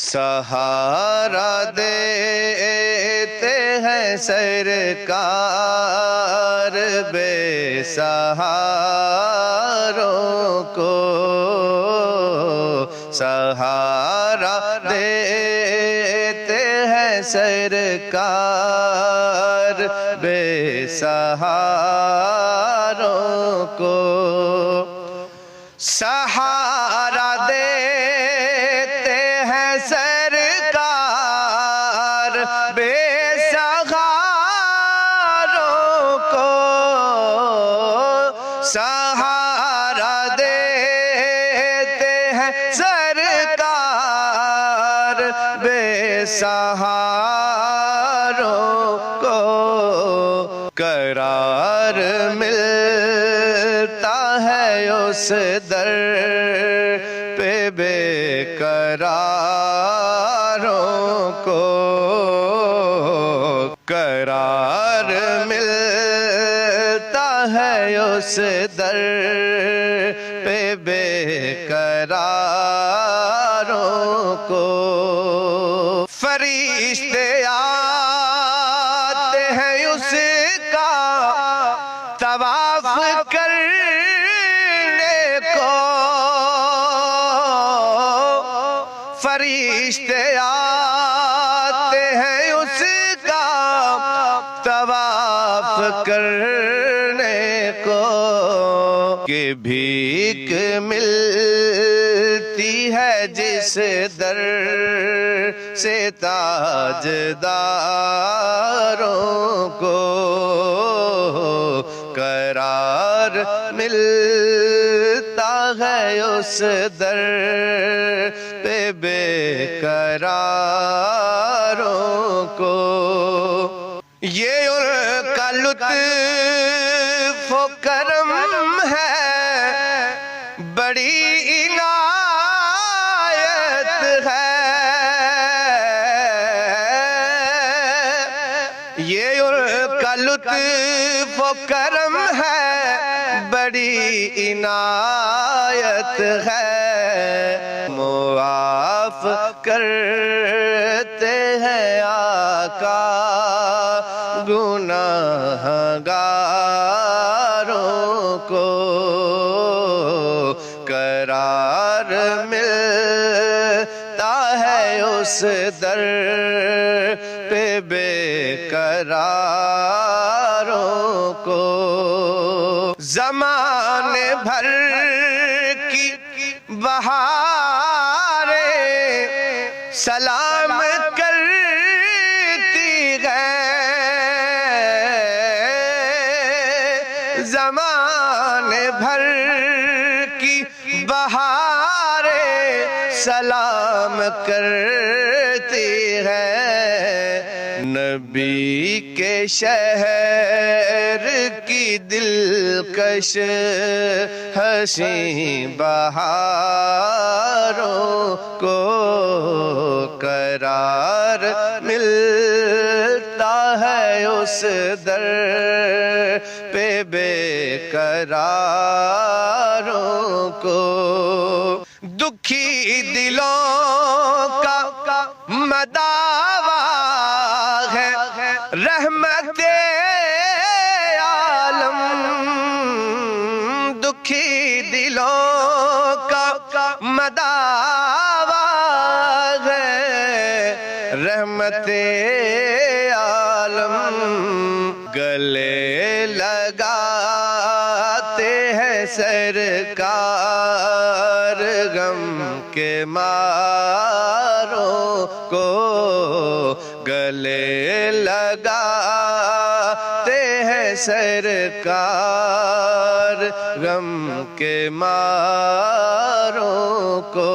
سہارا دیتے ہیں سرکار بے سہاروں کو، سہارا دیتے ہیں سرکار بے سہاروں کو، سہارا دیتے ہیں سرکار بے سہاروں کو، سہارا دیتے ہیں سرکار بے سہاروں کو، قرار ملتا ہے اس در پہ بے قراروں کو، قرار ملتا ہے اس در پہ بے قراروں کو، فرشتے آتے ہیں اس کا طواف کرنے کو، فرشتے آتے ہیں اس کا طواف کرنے کو، کہ بھیک ملتی ہے جس در سے تاجداروں کو، قرار ملتا ہے اس در پہ بے قراروں کو، یہ ان کا لطف و کرم ہے، بڑی عنایت ہے، یہ ان کا لطف و کرم ہے، بڑی عنایت ہے، معاف کرتے ہیں آقا گناہگاروں کو، قرار ملتا ہے اس در پہ بے قراروں کو، زمانے بھر کی بہاریں سلام کرتی ہیں، زمانے بھر کی بہاریں سلام کرتی ہیں، نبی کے شہر کی دلکش حسین بہاروں کو، قرار ملتا ہے اس در پہ بے قراروں کو، دکھی دلوں کا مداوا ہے رحمت عالم، دکھی دلوں کا مداوا ہے رحمت عالم، گلے لگاتے ہیں سرکار غم کے ماروں کو، گلے لگاتے ہیں سرکار غم کے ماروں کو،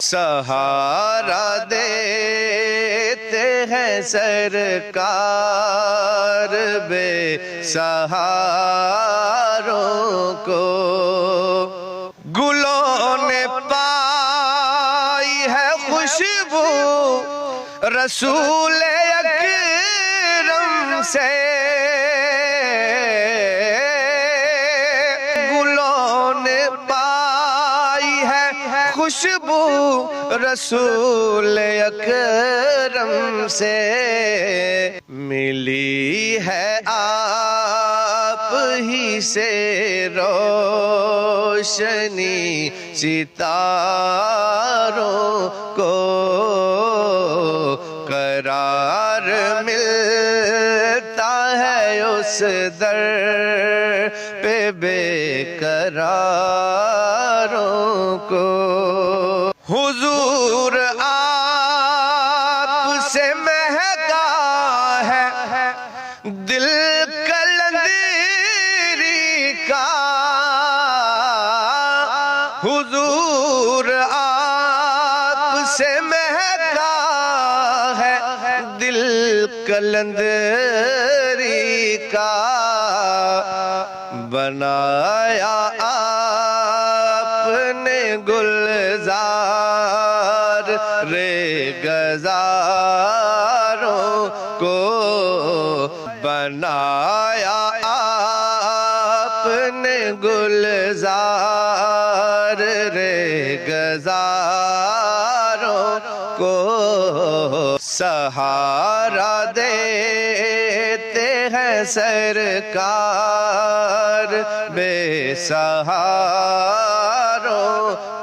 سہارا دیتے ہیں سرکار بے سہاروں کو، گلوں نے پائی ہے خوشبو رسول اکرم سے، گلوں نے پائی ہے خوشبو رسول اکرم سے ملی ہے آپ ہی سے روشنی ستاروں کو قرار ملتا ہے اس در پہ بے قراروں کو حضور آپ سے مہکا ہے دل کلندری کا حضور آپ سے مہکا ہے دل کلندری کا بنایا آپ نے گلزار رے گزاروں کو بنایا آپ نے گلزار رے گزاروں کو سہارا دیتے ہیں سرکار بے سہاروں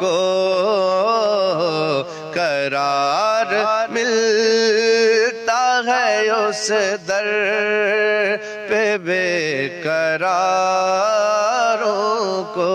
کو قرار ملتا ہے اس در پہ بے قراروں کو